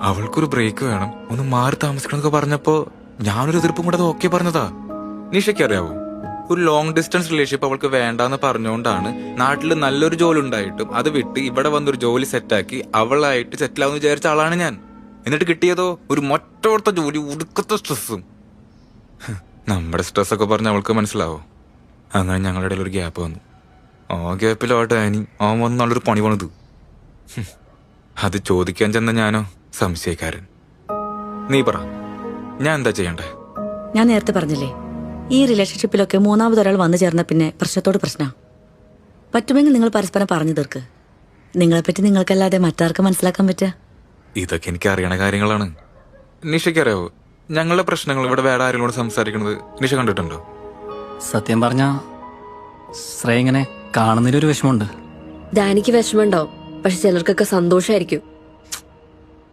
അവൾക്കൊരു ബ്രേക്ക് വേണം, ഒന്ന് മാറി താമസിക്കണം എന്നൊക്കെ പറഞ്ഞപ്പോ ഞാനൊരു എതിർപ്പും കൂടെ അത് ഓക്കെ പറഞ്ഞതാ. നിഷയ്ക്ക് അറിയാവോ, ഒരു ലോങ് ഡിസ്റ്റൻസ് റിലേഷൻഷിപ്പ് അവൾക്ക് വേണ്ടാന്ന് പറഞ്ഞുകൊണ്ടാണ് നാട്ടിൽ നല്ലൊരു ജോലി ഉണ്ടായിട്ടും അത് വിട്ട് ഇവിടെ വന്നൊരു ജോലി സെറ്റാക്കി അവളായിട്ട് സെറ്റിൽ ആവുന്ന വിചാരിച്ച ആളാണ് ഞാൻ. എന്നിട്ട് കിട്ടിയതോ ഒരു മൊറ്റോർത്ത ജോലി, ഉടുക്കത്തെ സ്ട്രെസ്സും. നമ്മുടെ സ്ട്രെസ്സൊക്കെ പറഞ്ഞ് അവൾക്ക് മനസ്സിലാവോ? അങ്ങനെ ഞങ്ങളുടെ ഇടയിൽ ഒരു ഗ്യാപ്പ് വന്നു. ആ ഗ്യാപ്പിലോട്ടെ ആനി അവൻ വന്നുള്ളൊരു പണി പണിത്. അത് ചോദിക്കാൻ ചെന്ന ഞാനോ സംശയക്കാരൻ. നീ പറ, ഞാൻ എന്താ ചെയ്യണ്ടേ? ഞാൻ നേരത്തെ പറഞ്ഞില്ലേ, ഈ റിലേഷൻഷിപ്പിലൊക്കെ മൂന്നാമതൊരാൾ വന്നു ചേർന്ന പിന്നെ പ്രശ്നത്തോട് പ്രശ്ന. പറ്റുമെങ്കിൽ നിങ്ങൾ പരസ്പരം പറഞ്ഞു തീർക്ക്. നിങ്ങളെപ്പറ്റി നിങ്ങൾക്കല്ലാതെ മറ്റാർക്ക് മനസ്സിലാക്കാൻ പറ്റുക? ഇതൊക്കെ എനിക്ക് അറിയണ കാര്യങ്ങളാണ്. നിഷയ്ക്കറിയാവോ, ഞങ്ങളുടെ പ്രശ്നങ്ങൾ ഇവിടെ വേറെ ആരെങ്കിലും സംസാരിക്കുന്നത് നിഷ കണ്ടിട്ടുണ്ടോ? സത്യം പറഞ്ഞ ശ്രേയ ഇങ്ങനെ കാണുന്നതിലൊരു വിഷമമുണ്ട്. ഡാനിക്ക് വിഷമമുണ്ടാവും, പക്ഷെ ചിലർക്കൊക്കെ സന്തോഷമായിരിക്കും.